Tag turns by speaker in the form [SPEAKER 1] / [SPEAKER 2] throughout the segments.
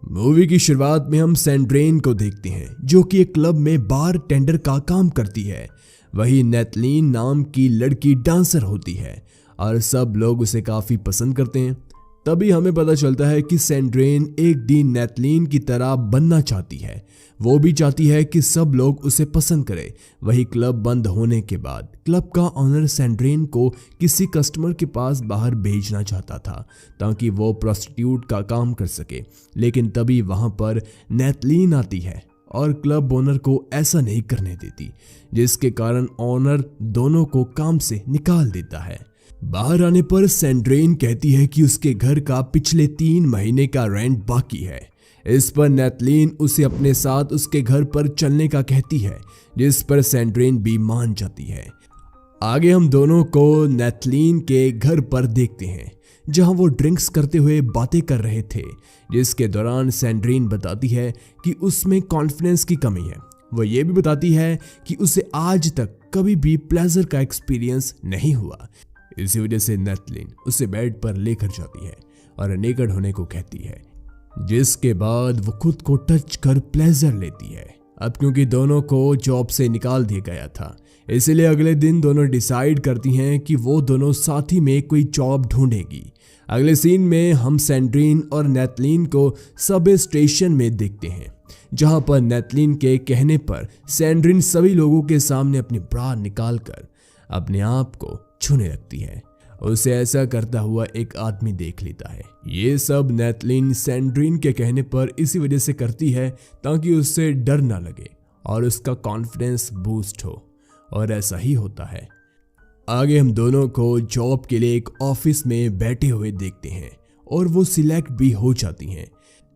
[SPEAKER 1] Movie की शुरुआत में हम सैंड्रेन को देखते हैं जो कि एक क्लब में बार टेंडर का काम करती है। वही नैथलीन नाम की लड़की डांसर होती है और सब लोग उसे काफी पसंद करते हैं। तभी हमें पता चलता है कि सैंड्रेन एक दिन नैथलीन की तरह बनना चाहती है। वो भी चाहती है कि सब लोग उसे पसंद करें। वही क्लब बंद होने के बाद क्लब का ऑनर सैंड्रेन को किसी कस्टमर के पास बाहर भेजना चाहता था ताकि वो प्रोस्टिट्यूट का काम कर सके, लेकिन तभी वहां पर नैथलीन आती है और क्लब ओनर को ऐसा नहीं करने देती, जिसके कारण ओनर दोनों को काम से निकाल देता है। बाहर आने पर सैंड्रेन कहती है कि उसके घर का पिछले 3 महीने का रेंट बाकी है। इस पर नैथलीन उसे अपने साथ उसके घर पर चलने का कहती है, जिस पर सैंड्रेन भी मान जाती है। आगे हम दोनों को नैथलीन के घर पर देखते हैं जहां वो ड्रिंक्स करते हुए बातें कर रहे थे, जिसके दौरान सैंड्रेन बताती है कि उसमें कॉन्फिडेंस की कमी है। वो ये भी बताती है कि उसे आज तक कभी भी प्लेजर का एक्सपीरियंस नहीं हुआ। इसी वजह से नैथलीन उसे बेड पर लेकर जाती है और नेकेड होने को कहती है, जिसके बाद वो खुद को टच कर प्लेजर लेती है। अब क्योंकि दोनों को जॉब से निकाल दिया गया था, इसलिए अगले दिन दोनों डिसाइड करती हैं कि वो दोनों साथ ही में कोई जॉब ढूंढेगी। अगले सीन में हम सैंड्रेन और नैथलीन को सब स्टेशन में देखते हैं, जहां पर नैथलीन के कहने पर सैंड्रेन सभी लोगों के सामने अपनी ब्रा निकालकर अपने आप को छूने लगती है। उसे ऐसा करता हुआ एक आदमी देख लेता है। ये सब नैथलीन सैंड्रेन के कहने पर इसी वजह से करती है ताकि उससे डर ना लगे और उसका कॉन्फिडेंस बूस्ट हो, और ऐसा ही होता है। आगे हम दोनों को जॉब के लिए एक ऑफिस में बैठे हुए देखते हैं और वो सिलेक्ट भी हो जाती हैं।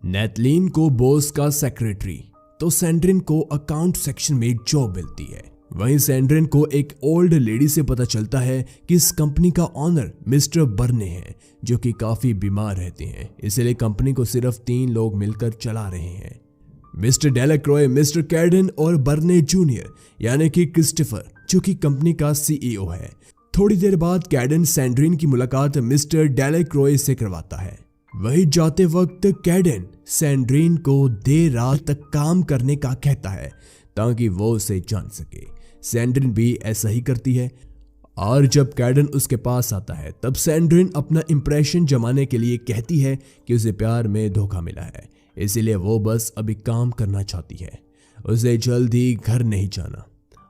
[SPEAKER 1] नैथलीन को बॉस का सेक्रेटरी तो सैंड्रेन को अकाउंट सेक्शन में जॉब मिलती है। वहीं सैंड्रेन को एक ओल्ड लेडी से पता चलता है कि इस कंपनी का ऑनर मिस्टर बर्ने हैं, जो कि काफी बीमार रहते हैं, इसलिए कंपनी को सिर्फ 3 लोग मिलकर चला रहे हैं। मिस्टर डेलाक्रॉय, मिस्टर कैडेन और बर्ने जूनियर यानी कि क्रिस्टोफर, जो कि कंपनी का सीईओ है। थोड़ी देर बाद कैडेन सैंड्रेन की मुलाकात मिस्टर डेलाक्रॉय से करवाता है। वही जाते वक्त कैडेन सैंड्रेन को देर रात तक काम करने का कहता है ताकि वो उसे जान सके। सैंड्रेन भी ऐसा ही करती है, और जब कैडेन उसके पास आता है तब सैंड्रेन अपना इंप्रेशन जमाने के लिए कहती है कि उसे प्यार में धोखा मिला है, इसीलिए वो बस अभी काम करना चाहती है। उसे जल्द ही घर नहीं जाना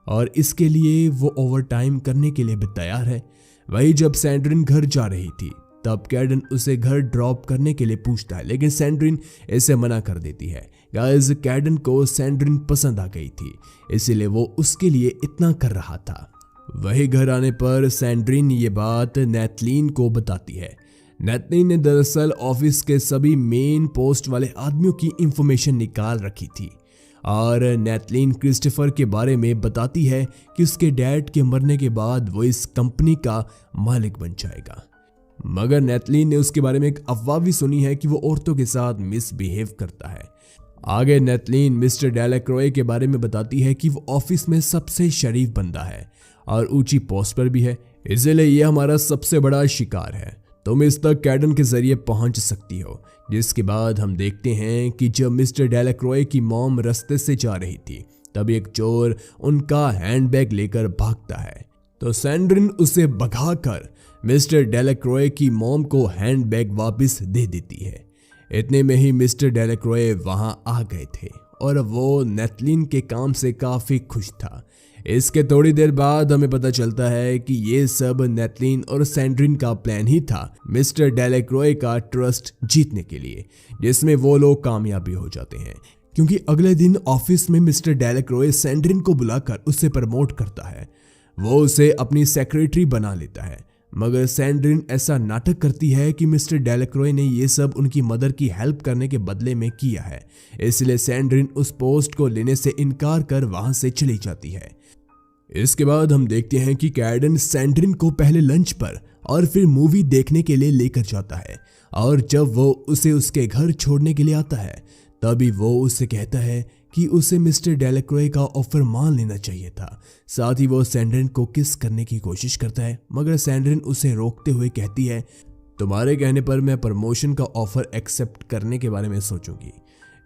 [SPEAKER 1] और इसके लिए वो ओवर टाइम करने के लिए भी तैयार है। वही जब सैंड्रेन घर जा रही थी तब कैडेन उसे घर ड्रॉप करने के लिए पूछता है, लेकिन सैंड्रेन इसे मना कर देती है। गाइस, कैडेन को सैंड्रेन पसंद आ गई थी, इसीलिए वो उसके लिए इतना कर रहा था। वही घर आने पर सैंड्रेन ये बात नैथलीन को बताती है। नैथलीन ने दरअसल ऑफिस के सभी मेन पोस्ट वाले आदमियों की इंफॉर्मेशन निकाल रखी थी, और नैथलीन क्रिस्टोफर के बारे में बताती है कि उसके डैड के मरने के बाद वो इस कंपनी का मालिक बन जाएगा। मगर नैथलीन ने उसके बारे में एक अफवाह भी सुनी है कि वो औरतों के साथ मिसबिहेव करता है। आगे नैथलीन मिस्टर डेलाक्रॉय के बारे में बताती है कि वो ऑफिस में सबसे शरीफ बंदा है और ऊंची पोस्ट पर भी है, इसलिए ये हमारा सबसे बड़ा शिकार है। तुम इस तक कैडेन के जरिए पहुंच सकती हो। जिसके बाद हम देखते हैं कि जब मिस्टर डेलाक्रॉय की मॉम रास्ते से जा रही थी तब एक चोर उनका हैंडबैग लेकर भागता है, तो सैंड्रेन उसे भगाकर मिस्टर डेलाक्रॉय की मॉम को हैंडबैग वापस दे देती है। इतने में ही मिस्टर डेलाक्रॉय वहां आ गए थे और वो नैथलीन के काम से काफी खुश था। इसके थोड़ी देर बाद हमें पता चलता है कि ये सब नैथलीन और सैंड्रेन का प्लान ही था मिस्टर डेलाक्रॉय का ट्रस्ट जीतने के लिए, जिसमें वो लोग कामयाब भी हो जाते हैं, क्योंकि अगले दिन ऑफिस में मिस्टर डेलाक्रॉय सैंड्रेन को बुलाकर उसे प्रमोट करता है। वो उसे अपनी सेक्रेटरी बना लेता है, मगर सैंड्रेन ऐसा नाटक करती है कि मिस्टर डेलाक्रॉय ने ये सब उनकी मदर की हेल्प करने के बदले में किया है, इसलिए सैंड्रेन उस पोस्ट को लेने से इनकार कर वहां से चली जाती है। इसके बाद हम देखते हैं कि कैडेन सैंड्रेन को पहले लंच पर और फिर मूवी देखने के लिए लेकर जाता है, और जब वो उसे उसके घर छोड़ने के लिए आता है तभी वो उसे कहता है कि उसे मिस्टर डेलाक्रॉय का ऑफर मान लेना चाहिए था। साथ ही वो सैंड्रेन को किस करने की कोशिश करता है, मगर सैंड्रेन उसे रोकते हुए कहती है तुम्हारे कहने पर मैं प्रमोशन का ऑफर एक्सेप्ट करने के बारे में सोचूंगी।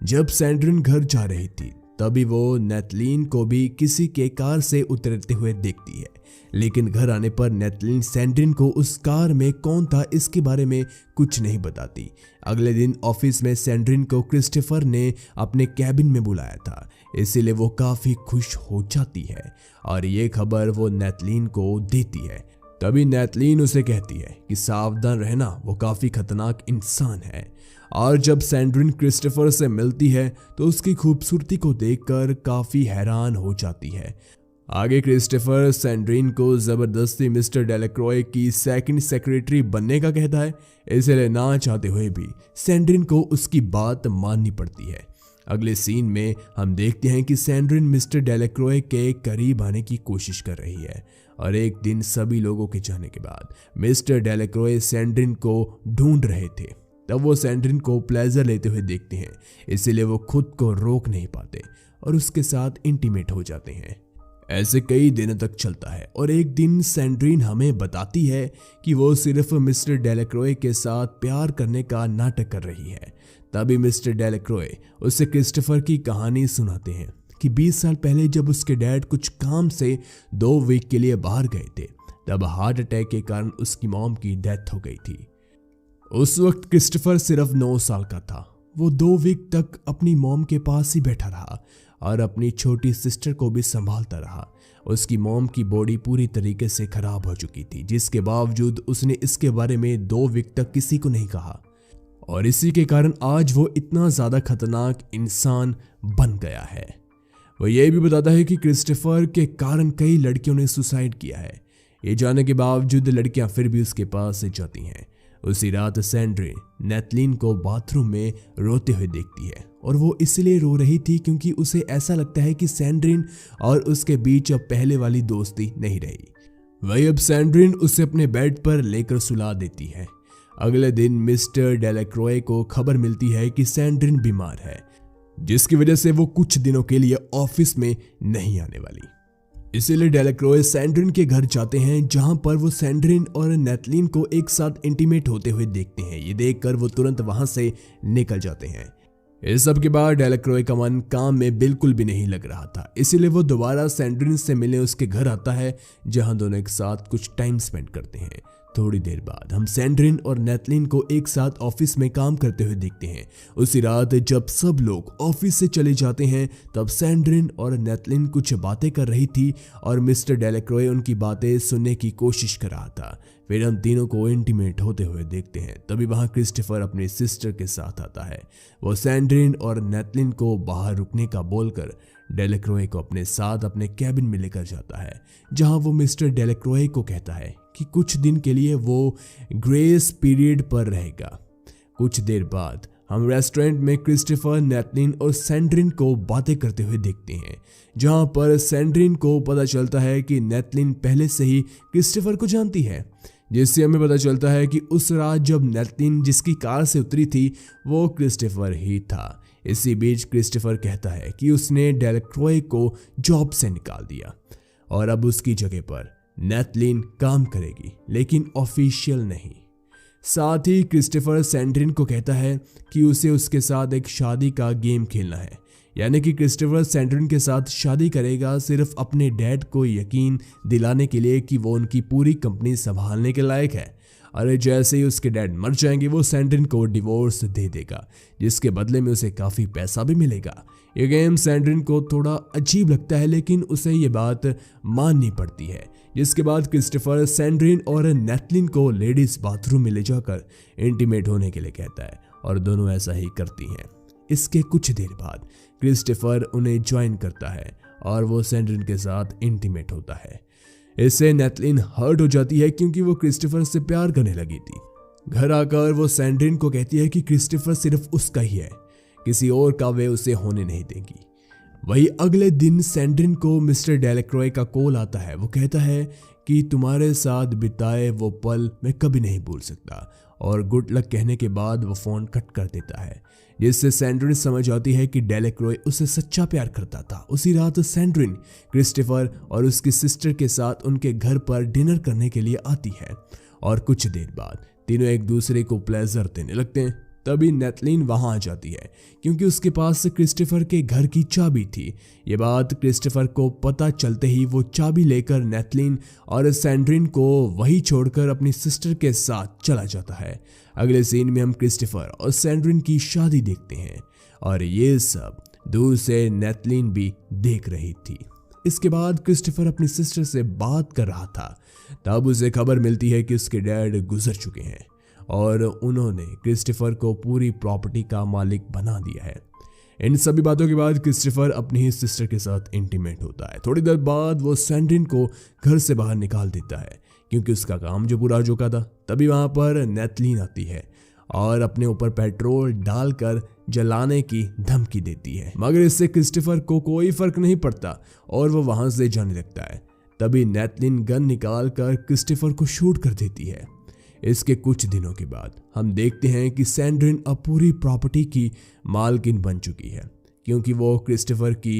[SPEAKER 1] जब सैंड्रिन घर जा रही थी तभी वो नेथलीन को भी किसी के कार से उतरते हुए देखती है, लेकिन घर आने पर नेथलीन सैंड्रिन को उस कार में कौन था इसके बारे में कुछ नहीं बताती। अगले दिन ऑफिस में सैंड्रिन को क्रिस्टोफर ने अपने कैबिन में बुलाया था, इसीलिए वो काफी खुश हो जाती है और ये खबर वो नेथलीन को देती है। तभी नेथलीन उसे कहती है कि सावधान रहना, वो काफी खतरनाक इंसान है। और जब सैंड्रिन क्रिस्टोफर से मिलती है तो उसकी खूबसूरती को देखकर काफी हैरान हो जाती है। आगे क्रिस्टोफर सैंड्रिन को जबरदस्ती मिस्टर डेलाक्रॉय की सेकंड सेक्रेटरी बनने का कहता है, इसलिए ना चाहते हुए भी सैंड्रिन को उसकी बात माननी पड़ती है। अगले सीन में हम देखते हैं कि सैंड्रिन मिस्टर डेलाक्रॉय के करीब आने की कोशिश कर रही है और एक दिन सभी लोगों के जाने के बाद मिस्टर डेलाक्रॉय सैंड्रिन को ढूंढ रहे थे। तब वो सैंड्रिन को प्लेजर लेते हुए देखते हैं, इसीलिए वो खुद को रोक नहीं पाते और उसके साथ इंटीमेट हो जाते हैं। ऐसे कई दिनों तक चलता है और एक दिन सैंड्रिन हमें बताती है कि वो सिर्फ मिस्टर डेलाक्रॉय के साथ प्यार करने का नाटक कर रही है। तभी मिस्टर डेलाक्रॉय उसे क्रिस्टोफर की कहानी सुनाते हैं कि 20 साल पहले जब उसके डैड कुछ काम से 2 वीक के लिए बाहर गए थे, तब हार्ट अटैक के कारण उसकी मॉम की डेथ हो गई थी। उस वक्त क्रिस्टोफर सिर्फ 9 साल का था। वो 2 वीक तक अपनी मॉम के पास ही बैठा रहा और अपनी छोटी सिस्टर को भी संभालता रहा। उसकी मॉम की बॉडी पूरी तरीके से खराब हो चुकी थी, जिसके बावजूद उसने इसके बारे में 2 वीक तक किसी को नहीं कहा और इसी के कारण आज वो इतना ज्यादा खतरनाक इंसान बन गया है। वो ये भी बताता है कि क्रिस्टोफर के कारण कई लड़कियों ने सुसाइड किया है। ये जानने के बावजूद लड़कियां फिर भी उसके पास से जाती हैं। उसी रात सैंड्रिन नेथलीन को बाथरूम में रोते हुए देखती है और वो इसलिए रो रही थी क्योंकि उसे ऐसा लगता है कि सैंड्रिन और उसके बीच अब पहले वाली दोस्ती नहीं रही। वही अब सैंड्रिन उसे अपने बेड पर लेकर सुला देती है। अगले दिन मिस्टर डेलाक्रॉय को खबर मिलती है कि सैंड्रिन बीमार है, जिसकी वजह से वो कुछ दिनों के लिए ऑफिस में नहीं आने वाली। इसीलिए डेलाक्रॉय सैंड्रिन के घर जाते हैं, जहां पर वो सैंड्रिन और नेथलीन को एक साथ इंटीमेट होते हुए देखते हैं। ये देखकर वो तुरंत वहां से निकल जाते हैं। इस सब के बाद डेलाक्रॉय का मन काम में बिल्कुल भी नहीं लग रहा था, इसीलिए वो दोबारा सैंड्रिन से मिलने उसके घर आता है, जहां दोनों एक साथ कुछ टाइम स्पेंड करते हैं। थोड़ी देर बाद हम सैंड्रिन और नेथलीन को एक साथ ऑफिस में काम करते हुए देखते हैं। उसी रात जब सब लोग ऑफिस से चले जाते हैं, तब सैंड्रिन और नेथलीन कुछ बातें कर रही थी और मिस्टर डेलाक्रॉय उनकी बातें सुनने की कोशिश कर रहा था। फिर हम तीनों को इंटीमेट होते हुए देखते हैं। तभी वहां क्रिस्टोफर अपनी सिस्टर के साथ आता है। वो सैंड्रिन और नेथलीन को बाहर रुकने का बोलकर डेलाक्रॉय को अपने साथ अपने कैबिन में लेकर जाता है, जहां वो मिस्टर डेलाक्रॉय को कहता है कि कुछ दिन के लिए वो ग्रेस पीरियड पर रहेगा। कुछ देर बाद हम रेस्टोरेंट में क्रिस्टोफर, नेथलीन और सैंड्रिन को बातें करते हुए देखते हैं, जहां पर सैंड्रिन को पता चलता है कि नेथलीन पहले से ही क्रिस्टोफर को जानती है, जिससे हमें पता चलता है कि उस रात जब नेथलीन जिसकी कार से उतरी थी वो क्रिस्टोफर ही था। इसी बीच क्रिस्टोफर कहता है कि उसने डेलाक्रॉय को जॉब से निकाल दिया और अब उसकी जगह पर नेथलीन काम करेगी, लेकिन ऑफिशियल नहीं। साथ ही क्रिस्टोफर सैंड्रिन को कहता है कि उसे उसके साथ एक शादी का गेम खेलना है, यानी कि क्रिस्टोफर सैंड्रिन के साथ शादी करेगा सिर्फ अपने डैड को यकीन दिलाने के लिए कि वो उनकी पूरी कंपनी संभालने के लायक है। अरे जैसे ही उसके डैड मर जाएंगे वो सैंड्रिन को डिवोर्स दे देगा, जिसके बदले में उसे काफ़ी पैसा भी मिलेगा। ये गेम सैंड्रिन को थोड़ा अजीब लगता है, लेकिन उसे ये बात माननी पड़ती है। जिसके बाद क्रिस्टोफर सैंड्रिन और नेथलीन को लेडीज बाथरूम में ले जाकर इंटीमेट होने के लिए कहता है और दोनों ऐसा ही करती हैं। इसके कुछ देर बाद क्रिस्टोफर उन्हें ज्वाइन करता है और वो सैंड्रिन के साथ इंटीमेट होता है। इससे नेथलीन हर्ट हो जाती है क्योंकि वो क्रिस्टोफर से प्यार करने लगी थी। घर आकर वो सैंड्रिन को कहती है कि क्रिस्टोफर सिर्फ उसका ही है, किसी और का वे उसे होने नहीं देगी। वही अगले दिन सैंड्रिन को मिस्टर डेलाक्रॉय का कॉल आता है। वो कहता है कि तुम्हारे साथ बिताए वो पल मैं कभी नहीं भूल सकता, और गुड लक कहने के बाद वो फोन कट कर देता है, जिससे सैंड्रिन समझ आती है कि डेलाक्रॉय उसे सच्चा प्यार करता था। उसी रात सैंड्रिन क्रिस्टोफर और उसकी सिस्टर के साथ उनके घर पर डिनर करने के लिए आती है और कुछ देर बाद तीनों एक दूसरे को प्लेजर देने लगते हैं। तभी नेथलीन वहां आ जाती है क्योंकि उसके पास क्रिस्टोफर के घर की चाबी थी। ये बात क्रिस्टोफर को पता चलते ही वो चाबी लेकर नेथलीन और सैंड्रिन को वही छोड़कर अपनी सिस्टर के साथ चला जाता है। अगले सीन में हम क्रिस्टोफर और सैंड्रिन की शादी देखते हैं और ये सब दूर से नेथलीन भी देख रही थी। इसके बाद क्रिस्टोफर अपनी सिस्टर से बात कर रहा था, तब उसे खबर मिलती है कि उसके डैड गुजर चुके हैं और उन्होंने क्रिस्टोफर को पूरी प्रॉपर्टी का मालिक बना दिया है। इन सभी बातों के बाद क्रिस्टोफर अपनी ही सिस्टर के साथ इंटीमेट होता है। थोड़ी देर बाद वो सैंड्रिन को घर से बाहर निकाल देता है क्योंकि उसका काम जो पूरा हो चुका था। तभी वहां पर नेथलीन आती है और अपने ऊपर पेट्रोल डालकर जलाने की धमकी देती है, मगर इससे क्रिस्टोफर को कोई फर्क नहीं पड़ता और वो वहां से जाने लगता है। तभी नेथलीन गन निकाल कर क्रिस्टोफर को शूट कर देती है। इसके कुछ दिनों के बाद हम देखते हैं कि सैंड्रिन अब पूरी प्रॉपर्टी की मालकिन बन चुकी है क्योंकि वो क्रिस्टोफर की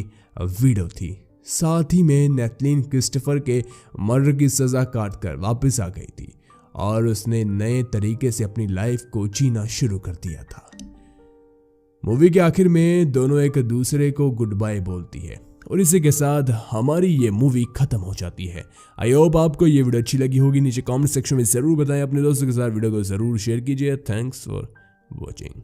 [SPEAKER 1] विडो थी। साथ ही में नेथलीन क्रिस्टोफर के मर्डर की सजा काटकर वापस आ गई थी और उसने नए तरीके से अपनी लाइफ को जीना शुरू कर दिया था। मूवी के आखिर में दोनों एक दूसरे को गुड बाय बोलती है और इसी के साथ हमारी ये मूवी खत्म हो जाती है। आई होप आपको ये वीडियो अच्छी लगी होगी। नीचे कमेंट सेक्शन में जरूर बताएं, अपने दोस्तों के साथ वीडियो को जरूर शेयर कीजिए। Thanks for watching.